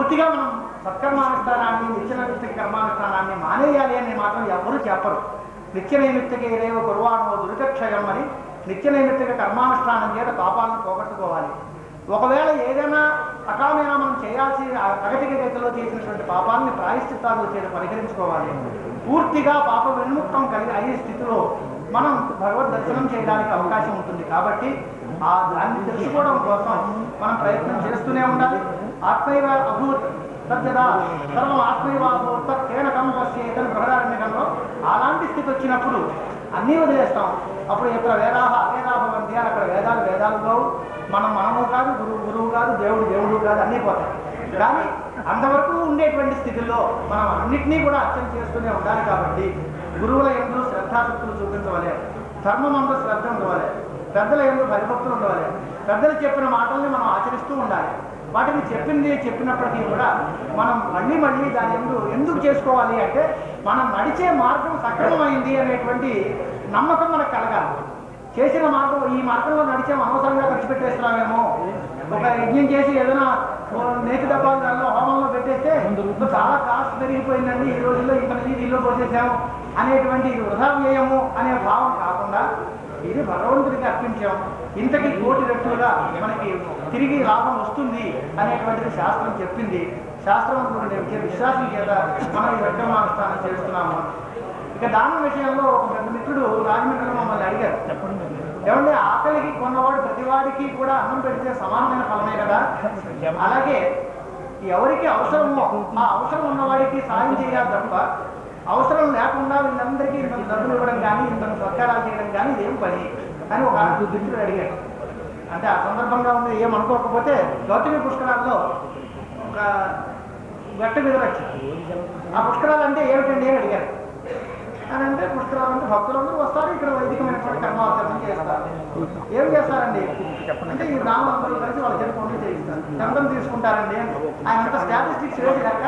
పూర్తిగా మనం సత్కర్మానుష్ఠానాన్ని నిత్యనైమిత్తిక కర్మానుష్ఠానాన్ని మానేయాలి అని మాత్రం ఎవరు చెప్పరు. నిత్యనైమిత్తిక ఏదేవ కుర్వాణో దురితక్షయం అని నిత్యనైమిత్తిక కర్మానుష్ఠానం చేత పాపాలను పోగొట్టుకోవాలి. ఒకవేళ ఏదైనా అకాలమైనా మనం చేయాల్సి ప్రగతికి గతిలో చేసినటువంటి పాపాలని ప్రాయశ్చిత్తాలు చేత పరిహరించుకోవాలి. పూర్తిగా పాప విముక్తం కలిగి అయ్యే స్థితిలో మనం భగవద్ దర్శనం చేయడానికి అవకాశం ఉంటుంది. కాబట్టి ఆ దాన్ని తెలుసుకోవడం కోసం మనం ప్రయత్నం చేస్తూనే ఉండాలి. ఆత్మైవ అభూత్ తద్దా సర్వం ఆత్మైవ అభూత్ కేనకం పశ్చేతన్ బృహదారణ్యకంలో అలాంటి స్థితి వచ్చినప్పుడు అన్నీ వదిలేస్తాం. అప్పుడు ఎక్కడ వేదాహ అవేదాభవంతి అని అక్కడ వేదాలు కావు, మనము కాదు, గురువు కాదు, దేవుడు కాదు, అన్నీ పోతాయి. కానీ అంతవరకు ఉండేటువంటి స్థితిలో మనం అన్నింటినీ కూడా అర్చన చేస్తూనే ఉండాలి. కాబట్టి గురువుల యందు శ్రద్ధాశక్తులు చూపించవలే, ధర్మమందు శ్రద్ధ ఉండవలే, పెద్దల యందు భయభక్తులు ఉండవలే, పెద్దలు చెప్పిన మాటల్ని మనం ఆచరిస్తూ ఉండాలి. వాటిని చెప్పినప్పటికీ కూడా మనం మళ్ళీ దాని ఎందుకు చేసుకోవాలి అంటే మనం నడిచే మార్గం సక్రమమైంది అనేటువంటి నమ్మకం మనకు కలగాలి. చేసిన మార్గం ఈ మార్గంలో నడిచే అనవసరంగా ఖర్చు పెట్టేస్తున్నామేమో, ఒక యజ్ఞం చేసి ఏదైనా నేతి డబ్బాలు దానిలో హోమంలో పెట్టేస్తే చాలా కాస్ట్ పెరిగిపోయిందండి, ఈ రోజుల్లో ఇంత నీళ్ళు పోసేసాము అనేటువంటి వృధా వ్యయము అనే భావం కాకుండా ఇది భగవంతుడికి అర్పించాం, ఇంతకీ కోటి రెట్లుగా మనకి తిరిగి లాభం వస్తుంది అనేటువంటిది శాస్త్రం చెప్పింది. శాస్త్రం విశ్వాసం చేత మనం ఈ సత్కర్మానుష్ఠానం చేస్తున్నాము. ఇక దానం విషయంలో ఒక పెద్ద మిత్రుడు రాజమండ్రిలో మమ్మల్ని అడిగారు, ఏమంటే ఆకలికి కొన్నవాడు ప్రతివాడికి కూడా అన్నం పెడితే సమానమైన ఫలమే కదా, అలాగే ఎవరికి అవసరమో ఆ అవసరం ఉన్నవాడికి సాయం చేయాలి తప్ప అవసరం లేకుండా వీళ్ళందరికీ ఇంత డబ్బులు ఇవ్వడం కానీ ఇంత సత్కారాలు చేయడం కానీ ఇదేం పని అని ఒక మిత్రుడు అడిగాడు. అంటే ఆ సందర్భంగా ఉంది ఏమనుకోకపోతే గౌతమి పుష్కరాల్లో ఒక గట్ట మీద వచ్చారు. ఆ పుష్కరాలు అంటే ఏమిటండి అని అడిగారు. అని అంటే పుష్కరాలు అంటే భక్తులందరూ వస్తారు, ఇక్కడ వైదికమైనటువంటి కర్మాచరణ చేస్తారు. ఏం చేస్తారండి అంటే ఈ బ్రాహ్మణులందరూ కలిసి వాళ్ళ చేతి పనులు చేయిస్తారు, చందం తీసుకుంటారండి. ఆయన అంతా స్టాటిస్టిక్స్ వేసి కనుక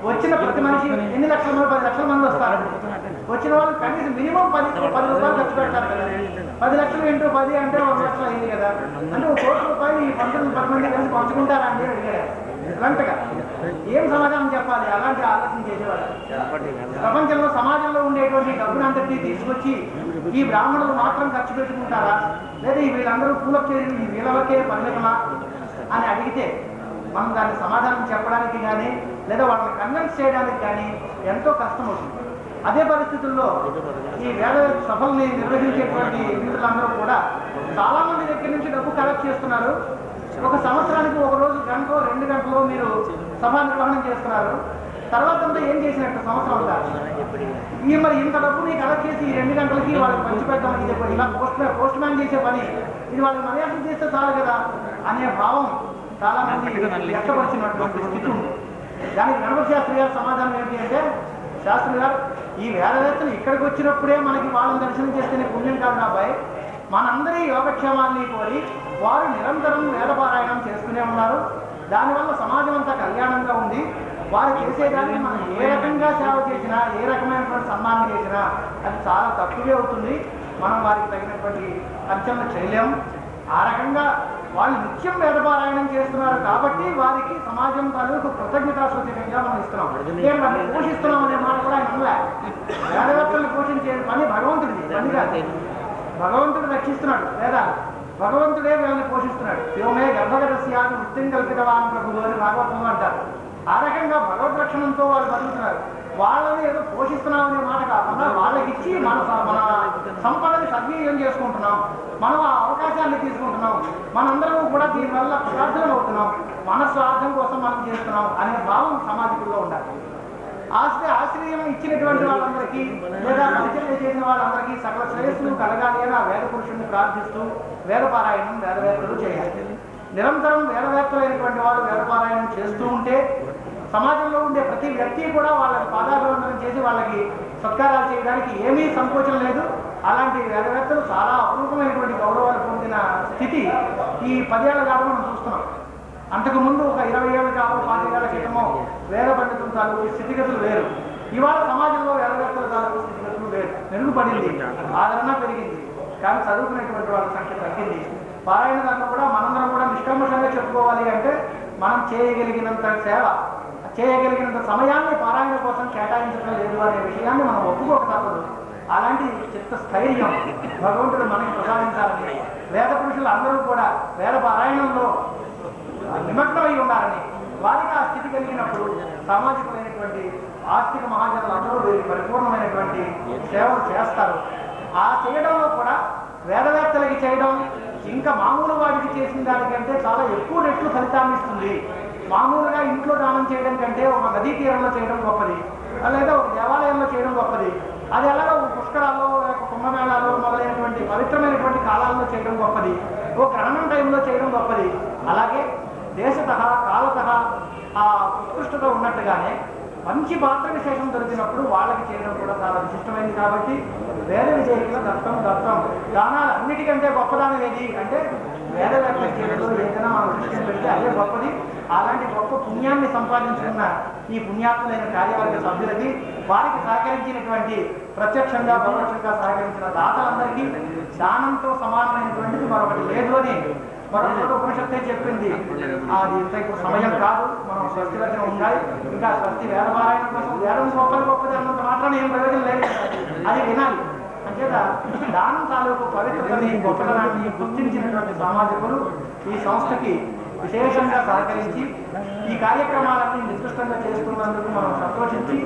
వచ్చిన ప్రతి మనిషి ఎన్ని లక్షల మంది 10 లక్షల మంది వస్తారు. వచ్చిన వాళ్ళు కనీసం మినిమం 10 రూపాయలు ఖర్చు పెడతారు కదా. 10 లక్షలు ఇంటూ 10 అంటే 1 లక్షలు అయింది కదా. అంటే 1 కోటి రూపాయలు ఈ 10 మంది కలిసి పంచుకుంటారా అండి అడిగారు. అలాంటిగా ఏం సమాధానం చెప్పాలి అలాంటి ఆలోచన చేసేవాళ్ళు. ప్రపంచంలో సమాజంలో ఉండేటువంటి డబ్బును అంతటి తీసుకొచ్చి ఈ బ్రాహ్మణులు మాత్రం ఖర్చు పెట్టుకుంటారా, లేదా వీళ్ళందరూ పూలకే వీళ్ళకే పరిమితమా అని అడిగితే మనం దాన్ని సమాధానం చెప్పడానికి కానీ లేదా వాళ్ళని కన్విన్స్ చేయడానికి కానీ ఎంతో కష్టం అవుతుంది. అదే పరిస్థితుల్లో ఈ వేద సభల్ని నిర్వహించేటువంటి మిత్రులందరూ కూడా చాలామంది దగ్గర నుంచి డబ్బు కలెక్ట్ చేస్తున్నారు. ఒక సంవత్సరానికి ఒక రోజు గంట 2 గంటలు మీరు సభ నిర్వహణ చేస్తున్నారు. తర్వాత అంతా ఏం చేసినట్టు సంవత్సరం ఈ మరి ఇంత డబ్బుని కలెక్ట్ చేసి ఈ 2 గంటలకి వాళ్ళకి పంచిపెట్టడం ఇది ఇలా పోస్ట్ మ్యాన్ చేసే పని, ఇది వాళ్ళకి మర్యాద చేస్తే చాలు కదా అనే భావం చాలా మంది వ్యక్తపరిచినటువంటి స్థితి ఉంది. దానికి గణపతి శాస్త్రి గారు సమాధానం ఏంటి అంటే, శాస్త్రి గారు ఈ వేదవేత్తలు ఇక్కడికి వచ్చినప్పుడే మనకి వాళ్ళని దర్శనం చేస్తేనే పుణ్యం కాదు అబ్బాయి, మనందరి యోగక్షేమాన్ని కోరి వారు నిరంతరం వేదపారాయణం చేస్తూనే ఉన్నారు. దానివల్ల సమాజం అంతా కళ్యాణంగా ఉంది. వారు చేసేదాన్ని మనం ఏ రకంగా సేవ చేసినా ఏ రకమైనటువంటి సన్మానం చేసినా అది చాలా తక్కువే అవుతుంది. మనం వారికి తగినటువంటి అర్చనలు చేయలేము. ఆ రకంగా వాళ్ళు నిత్యం వేదపారాయణం చేస్తున్నారు కాబట్టి వారికి సమాజం తాలూకు కృతజ్ఞతాసూచకంగా మనం ఇస్తున్నాం. నేను వారిని పోషిస్తున్నాం అనే మాట కూడా ఆయన అనలే. వేదవేత్తల్ని పోషించే పని భగవంతుడిది, పని కాదు. భగవంతుడు రక్షిస్తున్నాడు వేదాలు, భగవంతుడే వీళ్ళని పోషిస్తున్నాడు. శివమే గర్భగతస్యాన్ని వృత్తిని కల్పితవాన్ ప్రభువు అని భాగవతంలో అంటారు. ఆ రకంగా భగవద్ రక్షణంతో వాళ్ళు బతుకుతున్నారు. వాళ్ళని ఏదో పోషిస్తున్నామనే మాట కాకుండా వాళ్ళకిచ్చి మన సంపదని సద్వినియోగం చేసుకుంటున్నాం. మనం ఆ అవకాశాన్ని తీసుకుంటున్నాం. మనందరం కూడా దీనివల్ల ప్రార్థన అవుతున్నాం. మన స్వార్థం కోసం మనం చేస్తున్నాం అనే భావం సమాజంలో ఉండాలి. ఆశ్రయం ఇచ్చినటువంటి వాళ్ళందరికీ లేదా పరిచయం చేసిన వాళ్ళందరికీ సకల శ్రేయస్సులు కలగాలి అని ఆ వేద పురుషుడిని ప్రార్థిస్తూ వేదపారాయణం వేదవేత్తలు చేయాలి. నిరంతరం వేదవేత్తలైనటువంటి వాళ్ళు వేదపారాయణం చేస్తూ ఉంటే సమాజంలో ఉండే ప్రతి వ్యక్తి కూడా వాళ్ళకి పాదాభివందనం చేసి వాళ్ళకి సత్కారాలు చేయడానికి ఏమీ సంకోచం లేదు. అలాంటి వేదవేత్తలు చాలా అపరూపమైనటువంటి గౌరవాలు పొందిన స్థితి ఈ 10 ఏళ్ల కాలం మనం చూస్తున్నాం. అంతకుముందు ఒక 20 ఏళ్ళ కాలం 5 ఏళ్ల క్రితమో వేద పండితుల తాలూకు స్థితిగతులు వేరు. ఇవాళ సమాజంలో వేదవేత్తల తాలూకు స్థితిగతులు వేరు. మెరుగుపడింది, ఆదరణ పెరిగింది, కానీ చదువుకునేటువంటి వాళ్ళ సంఖ్య తగ్గింది. పారాయణ దాంట్లో కూడా మనందరం కూడా నిష్కల్మషంగా చెప్పుకోవాలి అంటే మనం చేయగలిగినంత సేవ, చేయగలిగినంత సమయాన్ని పారాయణ కోసం కేటాయించడం లేదు అనే విషయాన్ని మనం ఒప్పుకోక తప్పదు. అలాంటి చిత్త స్థైర్యం భగవంతుడు మనకి ప్రసాదించాలని, వేద పురుషులు అందరూ కూడా వేద పారాయణంలో నిమగ్నమై ఉండాలని, వారికి ఆ స్థితి కలిగినప్పుడు సామాజికమైనటువంటి ఆస్తిక మహాజనులు అందరూ వీరికి పరిపూర్ణమైనటువంటి సేవలు చేస్తారు. ఆ చేయడంలో కూడా వేదవేత్తలకి చేయడం ఇంకా మామూలు వాడికి చేసిన దానికంటే చాలా ఎక్కువ రెట్లు ఫలితాన్ని ఇస్తుంది. మామూలుగా ఇంట్లో దానం చేయడం కంటే ఒక నదీ తీరంలో చేయడం గొప్పది, లేదా ఒక దేవాలయంలో చేయడం గొప్పది. అది ఎలాగో పుష్కరాల్లో, కుంభమేళాల్లో మొదలైనటువంటి పవిత్రమైనటువంటి కాలాల్లో చేయడం గొప్పది, ఓ గ్రహణం టైంలో చేయడం గొప్పది. అలాగే దేశత కాలత ఆ ఉత్కృష్టత ఉన్నట్టుగానే మంచి పాత్ర విశేషం దొరికినప్పుడు వాళ్ళకి చేయడం కూడా చాలా విశిష్టమైంది. కాబట్టి వేద విజయకుల దత్తం దానాలు అన్నిటికంటే గొప్పదానం ఏది అంటే వేదవేత్త చేయడంలో ఏదైనా మనం దృష్టిని పెడితే అదే గొప్పది. అలాంటి గొప్ప పుణ్యాన్ని సంపాదించుకున్న ఈ పుణ్యాత్ములైన కార్యవర్గ సభ్యులకి, వారికి సహకరించినటువంటి ప్రత్యక్షంగా పరోక్షంగా సహకరించిన దాతలందరికీ దానంతో సమానమైనటువంటిది మరొకటి లేదు అని మరొక ఉపనిషత్తే చెప్పింది. అది ఇంత ఇప్పుడు సమయం కాదు, మనం స్వస్తి దగ్గర ఉండాలి. ఇంకా స్వస్తి వేదపారాయణ కోసం వేదం గొప్పది అన్నంత మాత్రాన్ని ఏం ప్రయోజనం లేదు, అది వినాలి. అంచేత దానం తాలూకు పవిత్రతని, గొప్పతనాన్ని గుర్తించినటువంటి సామాజికులు ఈ సంస్థకి విశేషంగా సహకరించి ఈ కార్యక్రమాలన్నీ నిష్కృష్టంగా చేస్తున్నందుకు మనం సంతోషించి,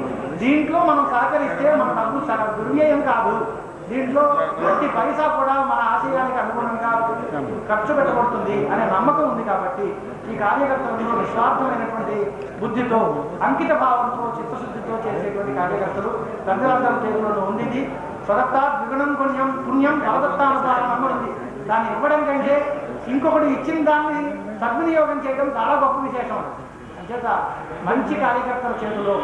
దీంట్లో మనం సహకరిస్తే మన డబ్బు దుర్వ్యయం కాదు, దీంట్లో ప్రతి పైసా కూడా మన ఆశయానికి అనుగుణంగా ఖర్చు పెట్టబడుతుంది అనే నమ్మకం ఉంది. కాబట్టి ఈ కార్యకర్తలలో నిస్వార్థమైనటువంటి బుద్ధితో, అంకిత భావంతో, చిత్తశుద్ధితో చేసేటువంటి కార్యకర్తలు పెద్దలందరూ చేతుల్లో ఉంది. స్వదత్తా ద్విగుణం పుణ్యం భవదత్తానుసారం అమ్మడుంది. దాన్ని ఇవ్వడం కంటే ఇంకొకటి ఇచ్చిన దాన్ని సద్వినియోగం చేయడం చాలా గొప్ప విశేషం. అంచేత మంచి కార్యకర్తల చేతుల్లో,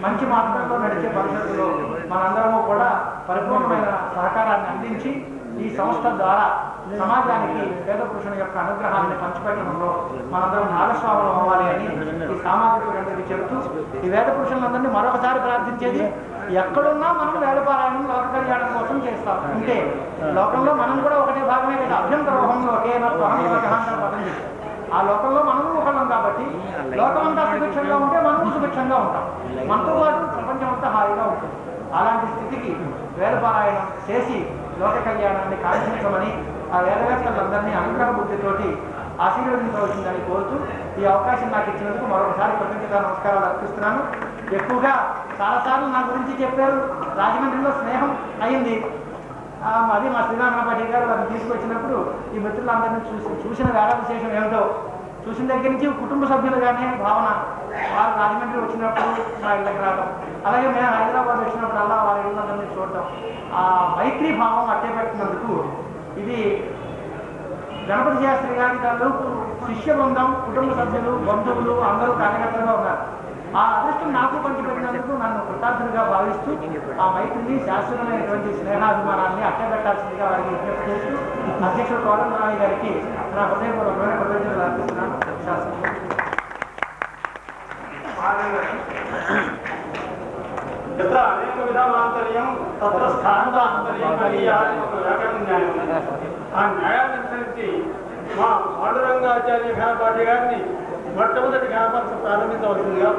మంచి మార్గంలో నడిచే పరిస్థితుల్లో మనందరము కూడా పరిపూర్ణమైన సహకారాన్ని అందించి ఈ సంస్థ ద్వారా సమాజానికి పేద పురుషుని యొక్క అనుగ్రహాన్ని పంచిపెట్టడంలో మనందరం భాగస్వాములు అవ్వాలి అని ఈ సామాజికులందరికీ చెబుతూ, ఈ వేద పురుషులందరినీ మరొకసారి ప్రార్థించేది, ఎక్కడున్నా మనం వేదపారాయణం లోక కళ్యాణం కోసం చేస్తాం. అంటే లోకంలో మనం కూడా ఒకటే భాగమే కదా, అభ్యంతరోహంలో ఒకే పదం. ఆ లోకంలో మనము ఒకళ్ళం కాబట్టి లోకమంతా సుభిక్షంగా ఉంటే మనము సుభిక్షంగా ఉంటాం, మనతో పాటు ప్రపంచం అంతా హాయిగా ఉంటుంది. అలాంటి స్థితికి వేదపారాయణం చేసి లోక కళ్యాణాన్ని కాంక్షించమని ఆ వేదవేత్తలందరినీ అనుగ్రహ బుద్ధితోటి ఆశీర్వదించవలసిందని కోరుతూ ఈ అవకాశం నాకు ఇచ్చినందుకు మరొకసారి కృతజ్ఞత నమస్కారాలు అర్పిస్తున్నాను. ఎక్కువగా చాలాసార్లు నా గురించి చెప్పారు, రాజమండ్రిలో స్నేహం అయింది. అది మా శ్రీరామపాటి గారు వారిని తీసుకొచ్చినప్పుడు ఈ మిత్రులందరినీ చూసిన వేళ విశేషం ఏమిటో చూసిన దగ్గర నుంచి కుటుంబ సభ్యులుగానే భావన. వారు రాజమండ్రి వచ్చినప్పుడు మా ఇళ్ళకి రావడం, అలాగే మేము హైదరాబాద్ వచ్చినప్పుడల్లా వారి ఇళ్ళందరినీ చూడటం, ఆ మైత్రి భావం అట్టే పెట్టినందుకు ఇది గణపతి శాస్త్రి గారి తాలూకు శిష్య బృందం, కుటుంబ సభ్యులు, బంధువులు అందరూ కార్యకర్తలుగా ఉన్నారు. ఆ అదృష్టం నాకు పంచిపెట్టినందుకు నన్ను కృతార్థులుగా భావిస్తూ ఆ మైత్రిని, శాశ్వతమైనటువంటి స్నేహాభిమానాన్ని అట్టబెట్టాల్సిందిగా వారికి విజ్ఞప్తి చేస్తూ అధ్యక్షుడు కోదండరామయ్య గారికి నా హృదయపూర్వకమైన కృతజ్ఞతలు అర్పిస్తున్నాను. అనేక విధానాంతర్యం తత్ర స్థానాంతర్యం ఆ న్యాయాన్ని అనుసరించి మా పాండురంగాచార్య ఘనపాఠి గారిని మొట్టమొదటి ఘనపరచ ప్రారంభించవలసిందిగా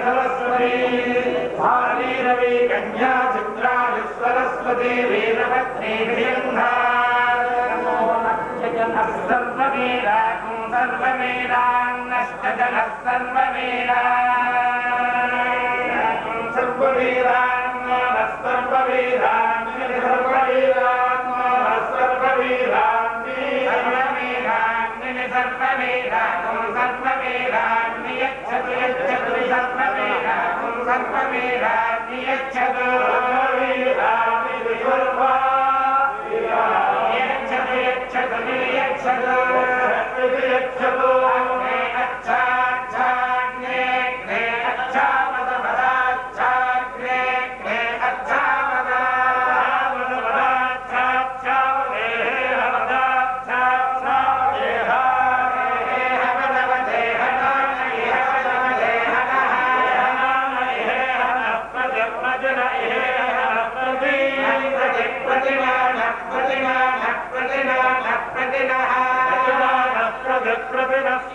సరస్వతే కన్యా చిత్రాలు సరస్వతి వీరభద్రే సర్వవేదాకం సర్వవేదాన్నష్టజన సర్వవేదాకం సర్వవేదాన్న సర్వవేదాన్ని సర్వవేదాన్ని సర్వవేదాన్ని సర్వవేదాకం సర్వవేదాన్ని యచ్చతు యచ్చతు సర్వవేదాకం సర్వవేదాన్ని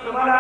సుమనా